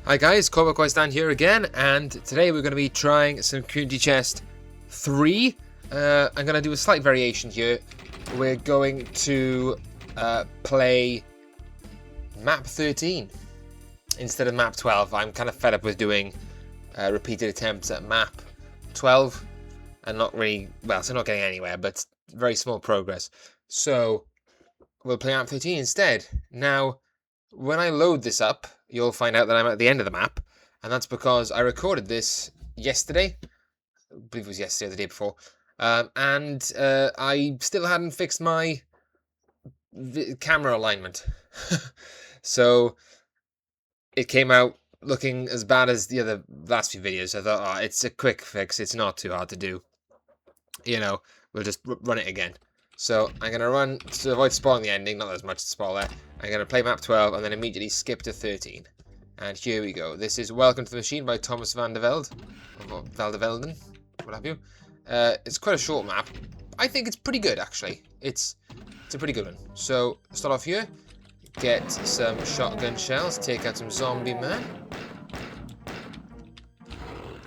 Hi guys, Stan here again, and today we're going to be trying some Community Chest 3. I'm going to do a slight variation here. We're going to play map 13 instead of map 12. I'm kind of fed up with doing repeated attempts at map 12 and not really, well, so not getting anywhere, but very small progress. So we'll play map 13 instead. Now, when I load this up, you'll find out that I'm at the end of the map, and that's because I recorded this yesterday. I believe it was yesterday or the day before, and I still hadn't fixed my camera alignment. So it came out looking as bad as the last few videos. I thought, oh, it's a quick fix, it's not too hard to do. You know, we'll just run it again. So I'm going to run, to avoid spoiling the ending, not that there's much to spoil there, I'm going to play map 12 and then immediately skip to 13. And here we go. This is Welcome to the Machine by Thomas van der Velde, or Van der Velden, what have you. It's quite a short map. I think it's pretty good, actually. It's a pretty good one. So, start off here, get some shotgun shells, take out some zombie men.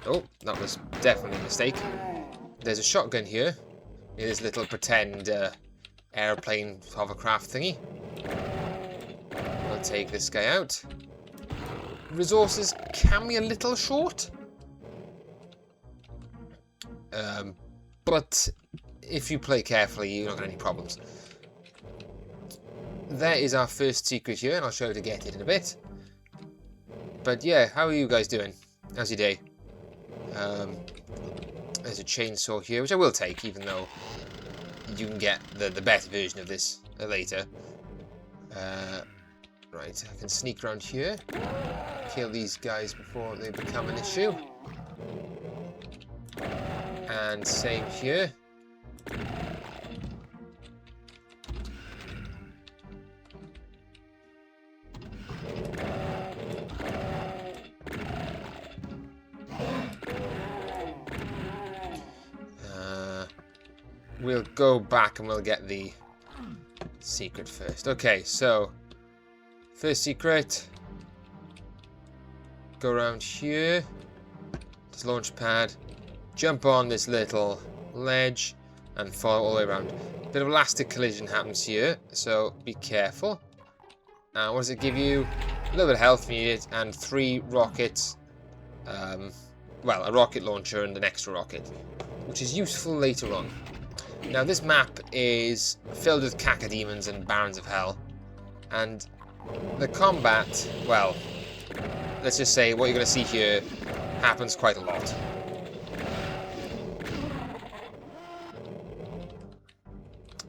Oh, that was definitely a mistake. There's a shotgun here. This little pretend airplane hovercraft thingy. We'll take this guy out. Resources can be a little short. But if you play carefully, you're not going to have any problems. There is our first secret here, and I'll show you how to get it in a bit. But yeah, how are you guys doing? How's your day? There's a chainsaw here, which I will take, even though you can get the better version of this later. Right, I can sneak around here, kill these guys before they become an issue. And same here. We'll go back and we'll get the secret first. Okay, so first secret. Go around here. This launch pad. Jump on this little ledge and follow all the way around. Bit of elastic collision happens here, so be careful. What does it give you? A little bit of health if you need it, and 3 rockets. Well, a rocket launcher and an extra rocket, which is useful later on. Now, this map is filled with cacodemons and barons of hell, and the combat, well, let's just say what you're going to see here happens quite a lot.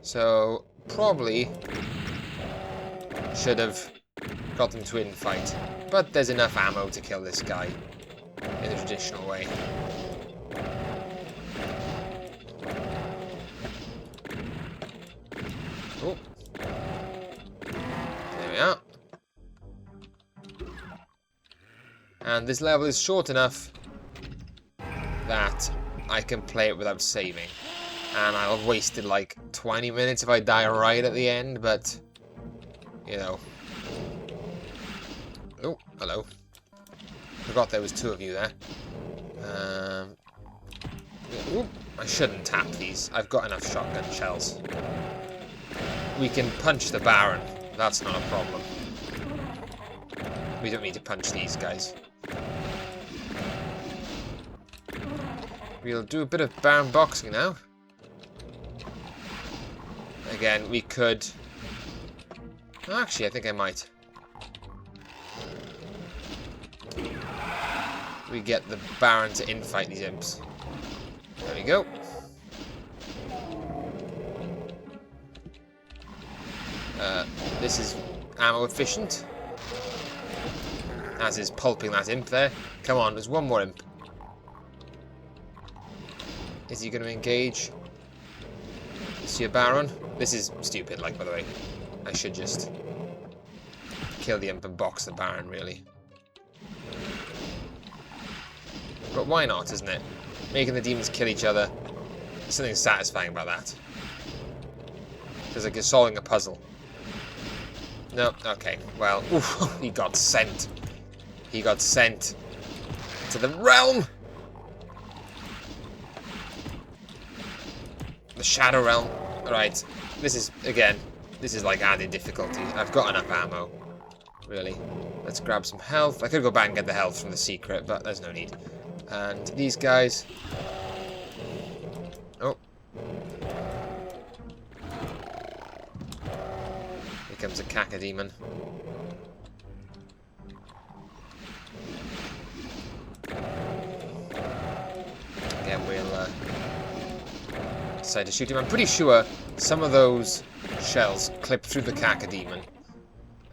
So, probably should have got them to infight, but there's enough ammo to kill this guy in the traditional way. Oh, there we are. And this level is short enough that I can play it without saving. And I'll have wasted like 20 minutes if I die right at the end, but, you know. Oh, hello. Forgot there was 2 of you there. Ooh, I shouldn't tap these. I've got enough shotgun shells. We can punch the Baron. That's not a problem. We don't need to punch these guys. We'll do a bit of Baron boxing now. Again, we could... Actually, I think I might. We get the Baron to infight these imps. There we go. This is ammo efficient. As is pulping that imp there. Come on, there's one more imp. Is he going to engage? See a Baron? This is stupid, like, by the way. I should just kill the imp and box the Baron, really. But why not, isn't it? Making the demons kill each other. There's something satisfying about that. It's like you're solving a puzzle. No, okay, well, oof, he got sent. he got sent to the realm. The Shadow Realm. Alright, this is, again, this is like added difficulty. I've got enough ammo, really. Let's grab some health. I could go back and get the health from the secret, but there's no need. And these guys... Oh. Here comes a cacodemon. Again, we'll decide to shoot him. I'm pretty sure some of those shells clip through the cacodemon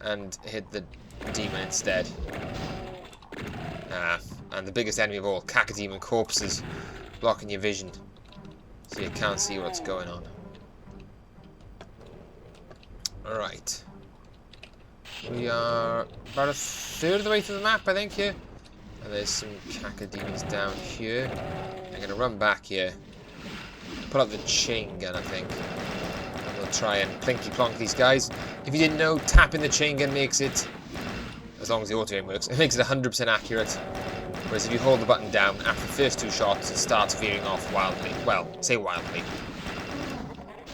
and hit the demon instead. And the biggest enemy of all, cacodemon corpses blocking your vision, so you can't see what's going on. Alright. We are about a third of the way through the map, I think, here. And there's some cacodemons down here. I'm going to run back here. Pull out the chain gun, I think. We'll try and plinky plonk these guys. If you didn't know, tapping the chain gun makes it, as long as the auto aim works, it makes it 100% accurate. Whereas if you hold the button down after the first 2 shots, it starts veering off wildly. Well, say wildly.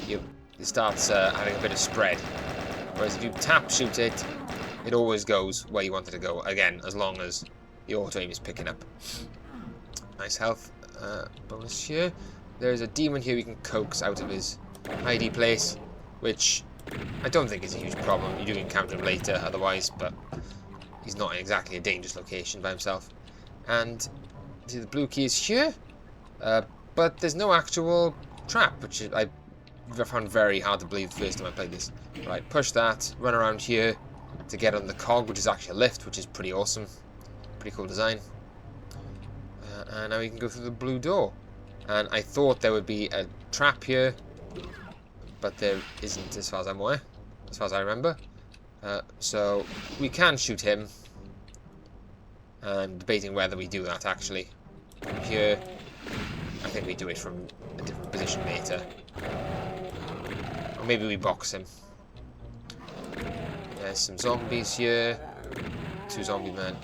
It starts having a bit of spread. Whereas if you tap shoot it, it always goes where you want it to go. Again, as long as the auto aim is picking up. Nice health bonus here. There's a demon here we can coax out of his hidey place, which I don't think is a huge problem. You do encounter him later otherwise, but he's not in exactly a dangerous location by himself. And see, the blue key is here, but there's no actual trap, which I found very hard to believe the first time I played this. Right, push that, run around here to get on the cog, which is actually a lift, which is pretty awesome. Pretty cool design. And now we can go through the blue door. And I thought there would be a trap here, but there isn't as far as I'm aware, as far as I remember. So we can shoot him. I'm debating whether we do that actually. From here, I think we do it from a different position later. Or maybe we box him. There's some zombies here. 2 zombie men.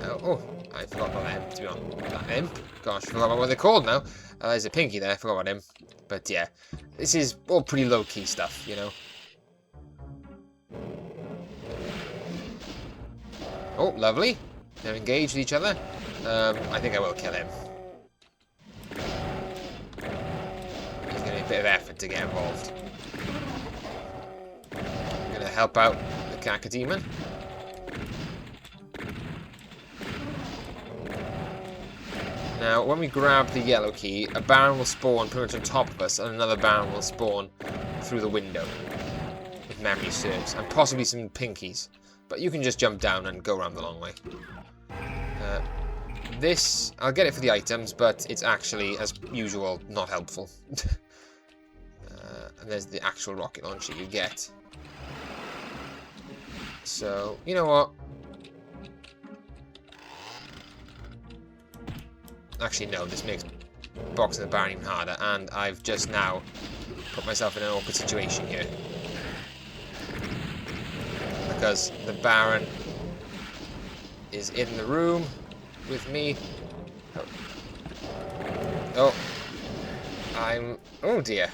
Oh, I forgot about that imp, to be honest. That imp? Gosh, I forgot about what they're called now. There's a pinky there, I forgot about him. But yeah, this is all pretty low-key stuff, you know. Oh, lovely. They're engaged with each other. I think I will kill him. He's going to need a bit of effort to get involved. I'm going to help out the cacodemon. Now, when we grab the yellow key, a baron will spawn pretty much on top of us, and another baron will spawn through the window, if memory serves, and possibly some pinkies. But you can just jump down and go around the long way. This, I'll get it for the items, but it's actually, as usual, not helpful. And there's the actual rocket launcher you get. So, you know what? Actually, no, this makes boxing the Baron even harder, and I've just now put myself in an awkward situation here. Because the Baron is in the room with me. Oh. Oh dear.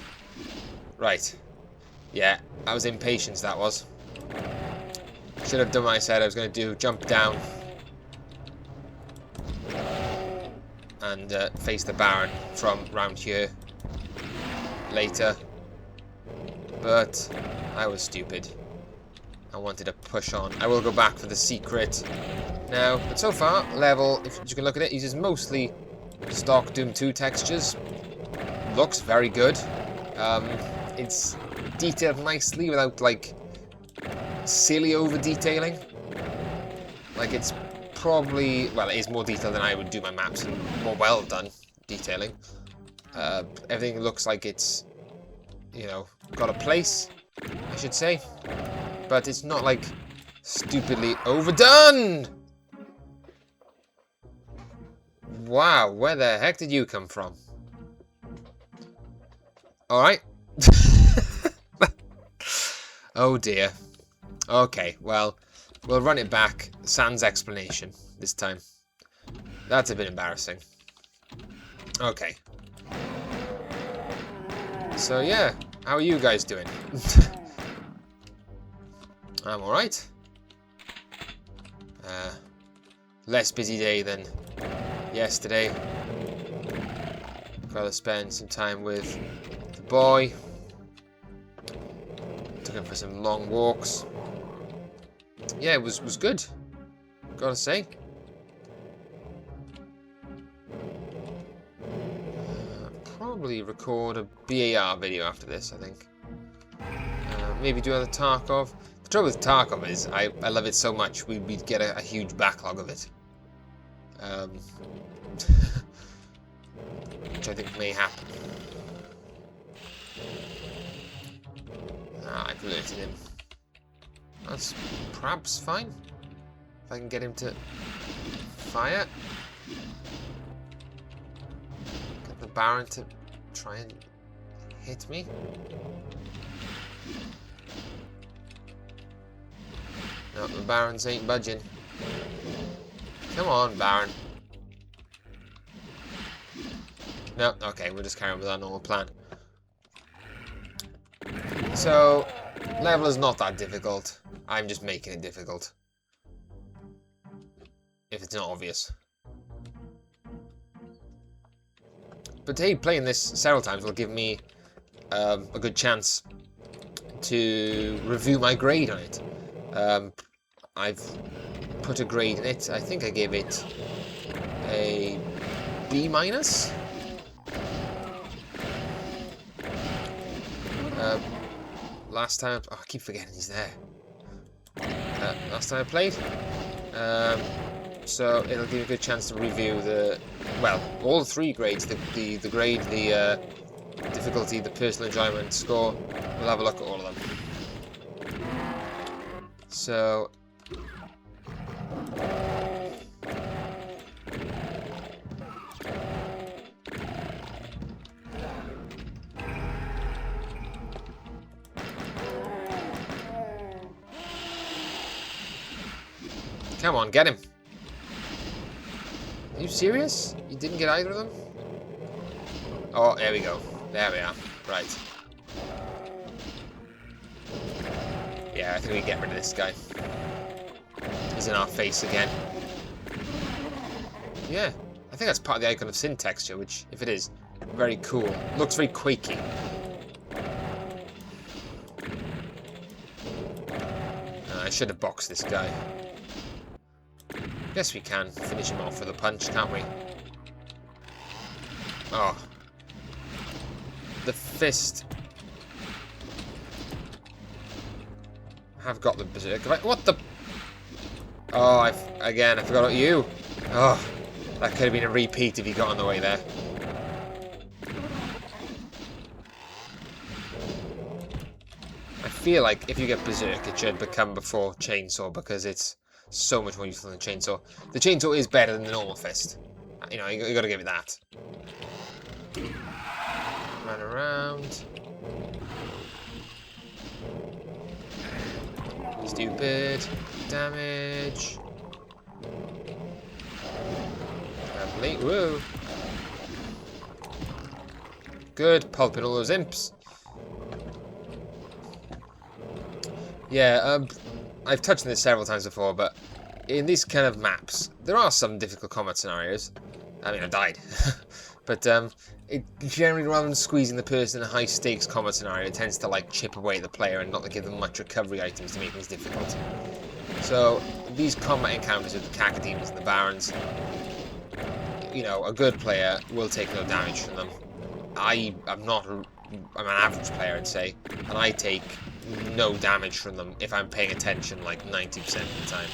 Right. Yeah, I was impatient, that was. Should have done what I said I was going to do. Jump down. And face the Baron from round here later. But I was stupid. I wanted to push on. I will go back for the secret now. But so far, level, if you can look at it, uses mostly stock Doom 2 textures. Looks very good. It's detailed nicely without, like, silly over-detailing. Like, it's probably, well, it is more detailed than I would do my maps, and more well done detailing. Everything looks like it's, you know, got a place, I should say. But it's not, like, stupidly overdone! Wow, where the heck did you come from? Alright. Oh dear. Okay, well, We'll run it back. Sans explanation this time. That's a bit embarrassing. Okay. So yeah, how are you guys doing? I'm alright. Less busy day than yesterday. Rather spend some time with the boy. Took him for some long walks. Yeah, it was good. Gotta say. Probably record a BAR video after this, I think. Maybe do another Tarkov. The trouble with Tarkov is I love it so much we'd get a huge backlog of it. Which I think may happen. I've alerted him. That's perhaps fine. If I can get him to fire. Get the Baron to try and hit me. No, the Barons ain't budging. Come on, Baron. No, okay, we'll just carry on with our normal plan. So, level is not that difficult. I'm just making it difficult. If it's not obvious. But hey, playing this several times will give me a good chance to review my grade on it. I've put a grade in it. I think I gave it a B-. Last time, I keep forgetting he's there. Last time I played. So it'll give you a good chance to review all three grades: the grade, the difficulty, the personal enjoyment score. We'll have a look at all of them. So. Come on, get him. Are you serious? You didn't get either of them? Oh, there we go. There we are. Right. Yeah, I think we get rid of this guy. He's in our face again. Yeah, I think that's part of the Icon of Sin texture, which, if it is, very cool. Looks very quaky. I should have boxed this guy. Guess we can finish him off with a punch, can't we? Oh. The fist. I have got the berserk. What the? Oh, I forgot about you. Oh, that could have been a repeat if he got on the way there. I feel like if you get berserk, it should become before chainsaw because it's so much more useful than the chainsaw. The chainsaw is better than the normal fist. You know, you gotta give it that. Run around. Stupid. Damage. Lovely. Woo. Good. Pulping all those imps. Yeah, I've touched on this several times before, but in these kind of maps, there are some difficult combat scenarios. I mean, I died. But it generally, rather than squeezing the person in a high-stakes combat scenario, it tends to, like, chip away at the player and not to give them much recovery items to make things difficult. So, these combat encounters with the Cacodemons and the Barons, you know, a good player will take no damage from them. I'm an average player, I'd say, and I take no damage from them if I'm paying attention like 90% of the time.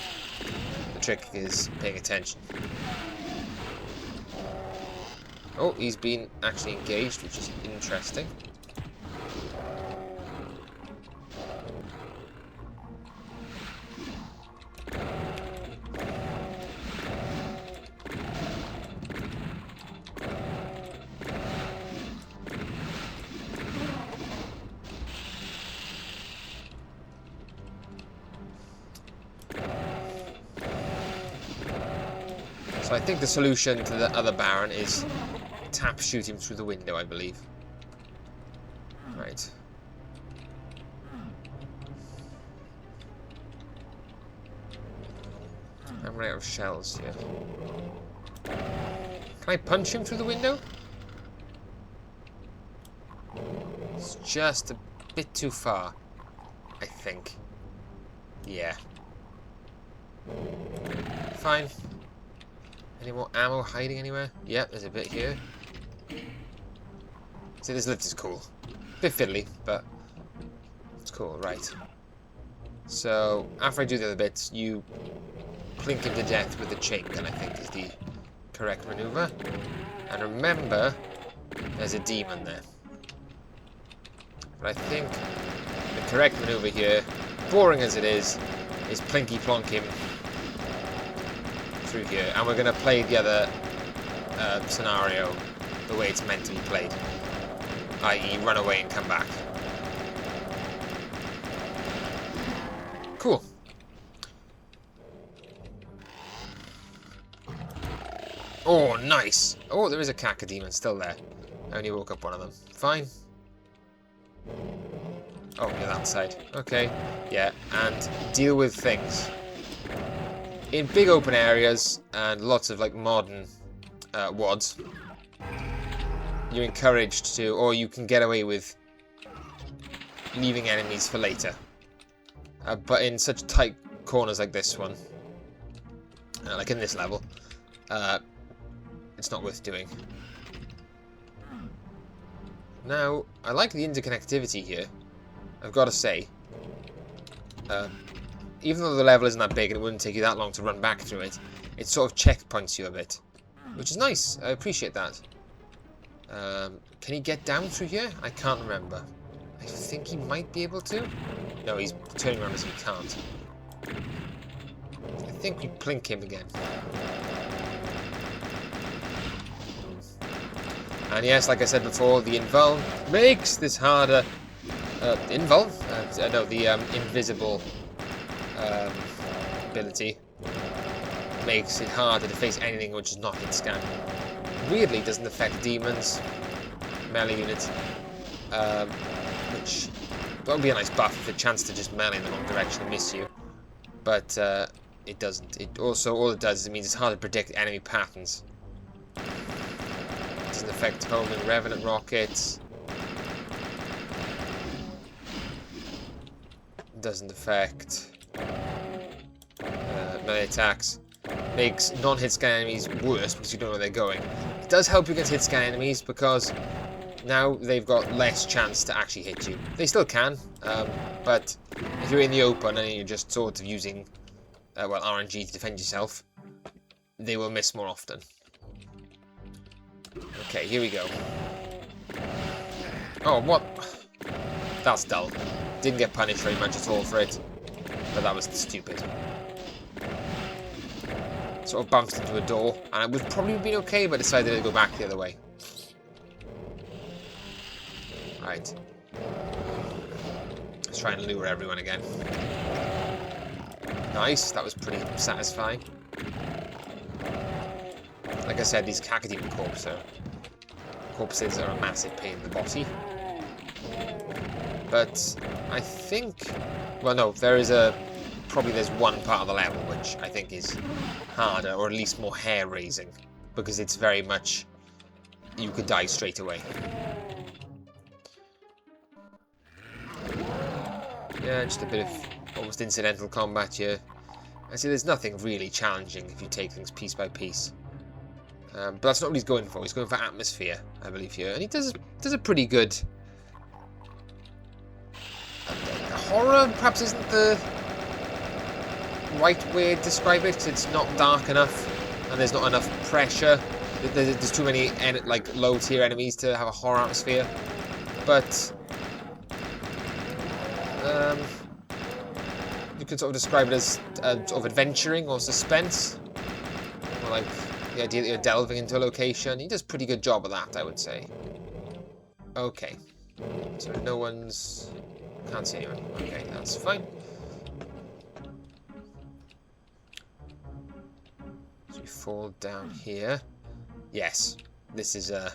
The trick is paying attention. Oh, he's been actually engaged, which is interesting. So I think the solution to the other Baron is tap shoot him through the window, I believe. Right. I'm running out of shells here. Can I punch him through the window? It's just a bit too far, I think. Yeah. Fine. Any more ammo hiding anywhere? Yep, there's a bit here. See, this lift is cool. Bit fiddly, but it's cool, right. So, after I do the other bits, you plink him to death with the chain gun, I think, is the correct maneuver. And remember, there's a demon there. But I think the correct maneuver here, boring as it is plinky plonk him through here. And we're going to play the other scenario the way it's meant to be played. I.e. run away and come back. Cool. Oh, nice. Oh, there is a cacodemon still there. I only woke up one of them. Fine. Oh, you're that side. Okay. Yeah, and deal with things. In big open areas and lots of like modern WODs, you're encouraged to, or you can get away with leaving enemies for later. But in such tight corners like this one, like in this level, it's not worth doing. Now, I like the interconnectivity here, I've got to say. Even though the level isn't that big and it wouldn't take you that long to run back through it, it sort of checkpoints you a bit, which is nice. I appreciate that. Can he get down through here? I can't remember. I think he might be able to. No, he's turning around as he can't. I think we plink him again. And yes, like I said before, the invuln makes this harder. Invuln? No, the invisible ability makes it harder to face anything which is not hit scan. Weirdly, doesn't affect demons, melee units, which would be a nice buff for the chance to just melee in the wrong direction and miss you. But it doesn't. It also, all it does is it means it's hard to predict enemy patterns. It doesn't affect homing revenant rockets. It doesn't affect melee attacks. Makes non-hit scan enemies worse because you don't know where they're going. It does help you against hit scan enemies because now they've got less chance to actually hit you. They still can, but if you're in the open and you're just sort of using well, RNG to defend yourself, they will miss more often. Okay, here we go. Oh, what? That's dull. Didn't get punished very much at all for it, but that was stupid. Sort of bounced into a door, and it would probably have been okay, but decided to go back the other way. Right. Let's try and lure everyone again. Nice, that was pretty satisfying. Like I said, these cacodemon corpses are a massive pain in the body. But I think, well, no, there's one part of the level which I think is harder, or at least more hair-raising, because it's very much, you could die straight away. Yeah, just a bit of almost incidental combat here. I see there's nothing really challenging if you take things piece by piece. But that's not what he's going for. He's going for atmosphere, I believe, here. And he does a pretty good... horror perhaps isn't the right way to describe it. It's not dark enough, and there's not enough pressure. There's too many like low-tier enemies to have a horror atmosphere. But you could sort of describe it as sort of adventuring or suspense, or like the idea that you're delving into a location. He does a pretty good job of that, I would say. Okay, so no one's... Can't see anyone. Okay, that's fine. So You fall down here. Yes, this is a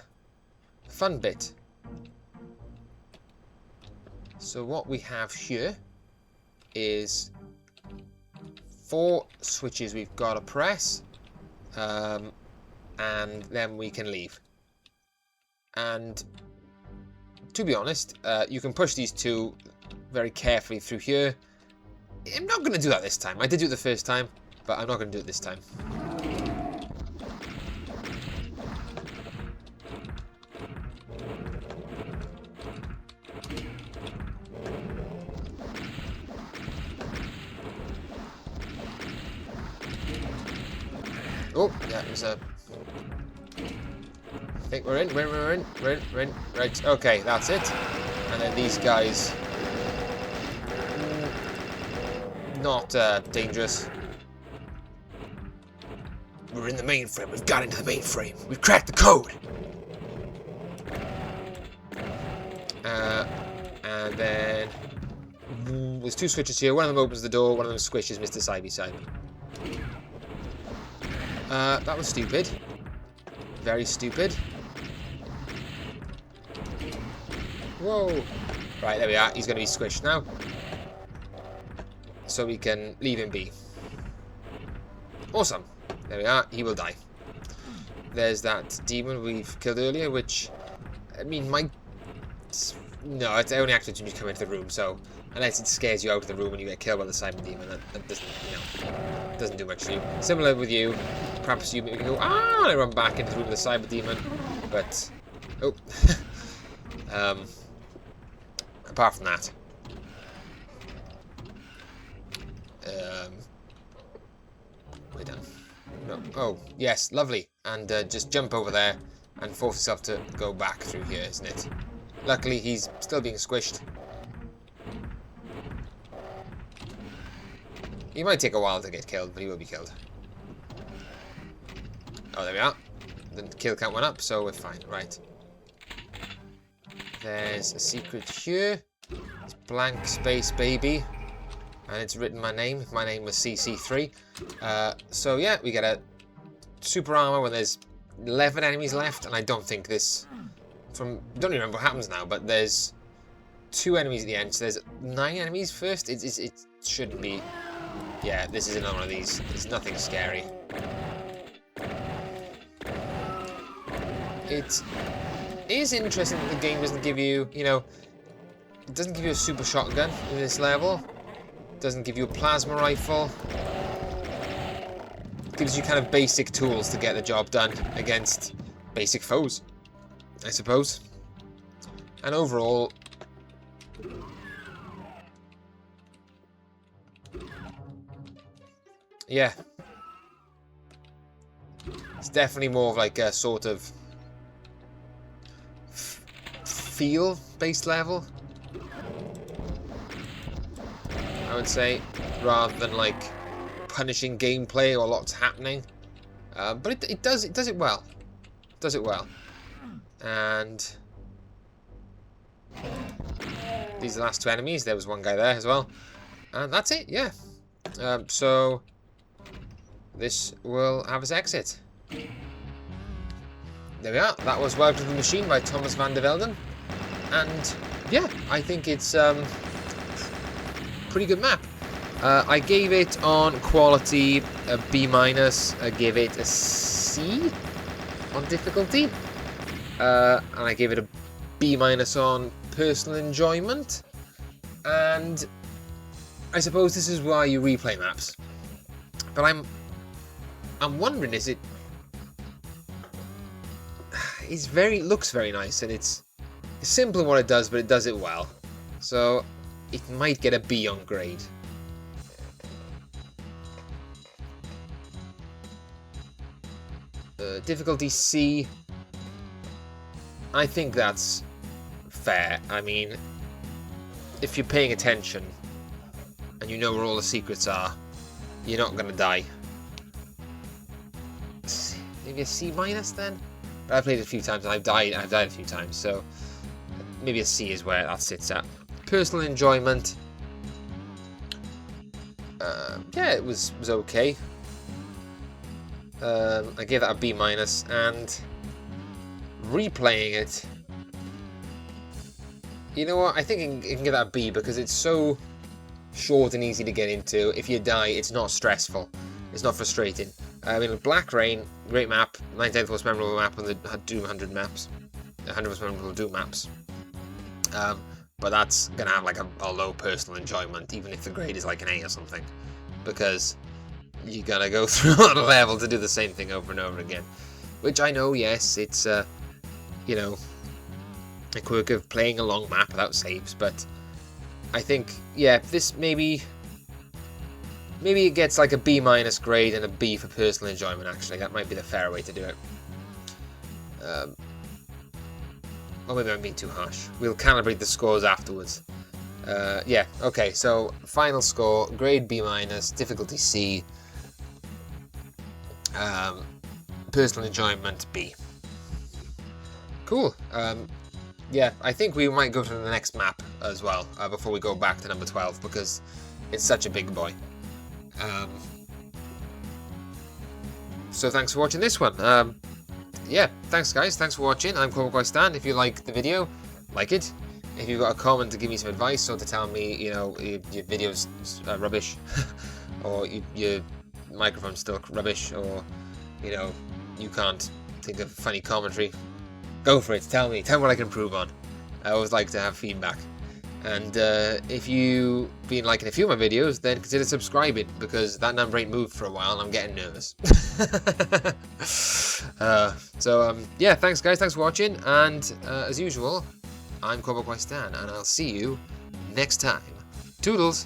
fun bit. So what we have here is 4 switches we've got to press, and then we can leave. And to be honest, you can push these 2 very carefully through here. I'm not going to do that this time. I did do it the first time, but I'm not going to do it this time. Oh, yeah, it was a... I think we're in. Right, okay, that's it. And then these guys... not dangerous. We're in the mainframe. We've got into the mainframe. We've cracked the code. And then... there's 2 switches here. One of them opens the door, one of them squishes Mr. Cyber. That was stupid. Very stupid. Whoa. Right, there we are. He's going to be squished now. So we can leave him be. Awesome. There we are. He will die. There's that demon we've killed earlier, which... I mean, might... No, it's only active when you come into the room, so... Unless it scares you out of the room and you get killed by the cyber demon, that doesn't, doesn't do much for you. Similar with you. Perhaps you can go, and I run back into the room with the cyber demon. But... Oh. Apart from that... we're done. No. Oh, yes, lovely. And just jump over there and force yourself to go back through here, isn't it? Luckily, he's still being squished. He might take a while to get killed, but he will be killed. Oh, there we are. The kill count went up, so we're fine. Right. There's a secret here. It's blank space, baby. And it's written my name. My name was CC3. So yeah, we get a super armor when there's 11 enemies left, and I don't think this... don't even remember what happens now, but there's 2 enemies at the end, so there's 9 enemies first. It shouldn't be... Yeah, this is another one of these. It's nothing scary. It is interesting that the game doesn't give you, it doesn't give you a super shotgun in this level. Doesn't give you a plasma rifle. Gives you kind of basic tools to get the job done against basic foes, I suppose. And overall, yeah, it's definitely more of like a sort of feel-based level, I would say, rather than like punishing gameplay or lots happening. But it does it well. Does it well. And these are the last 2 enemies. There was one guy there as well. And that's it, yeah. So this will have us exit. There we are. That was Welcome to the Machine by Thomas van der Velden. And yeah, I think it's pretty good map. I gave it on quality a B-. I gave it a C on difficulty. And I gave it a B- on personal enjoyment. And I suppose this is why you replay maps. But I'm wondering, is it... looks very nice, and it's simple in what it does, but it does it well. So it might get a B on grade. Difficulty C. I think that's fair. I mean, if you're paying attention and you know where all the secrets are, you're not going to die. Maybe a C- then? But I've played it a few times and I've died a few times, so maybe a C is where that sits at. Personal enjoyment. Yeah, it was okay. I gave that a B-, and replaying it, you know what, I think it can give that a B because it's so short and easy to get into. If you die, it's not stressful. It's not frustrating. I mean, Black Rain, great map, 99th most memorable map on the Doom 100 maps. 100 most memorable Doom maps. But that's going to have like a low personal enjoyment, even if the grade is like an A or something. Because you got to go through a level to do the same thing over and over again. Which I know, yes, it's, you know, a quirk of playing a long map without saves, but I think, yeah, this maybe it gets like a B- grade and a B for personal enjoyment, actually. That might be the fair way to do it. Or maybe I'm being too harsh. We'll calibrate the scores afterwards. Yeah, okay, so final score, grade B-, difficulty C, personal enjoyment B. Cool. Yeah, I think we might go to the next map as well, before we go back to number 12, because it's such a big boy. So thanks for watching this one. Yeah, thanks guys, thanks for watching. I'm Stan. If you like the video, like it. If you've got a comment to give me some advice or to tell me, you know, your video's rubbish, or your microphone's still rubbish, or, you know, you can't think of funny commentary, go for it. Tell me what I can improve on. I always like to have feedback. And if you've been liking a few of my videos, then consider subscribing, because that number ain't moved for a while and I'm getting nervous. Yeah, thanks guys, thanks for watching, and as usual, I'm Stan, and I'll see you next time. Toodles!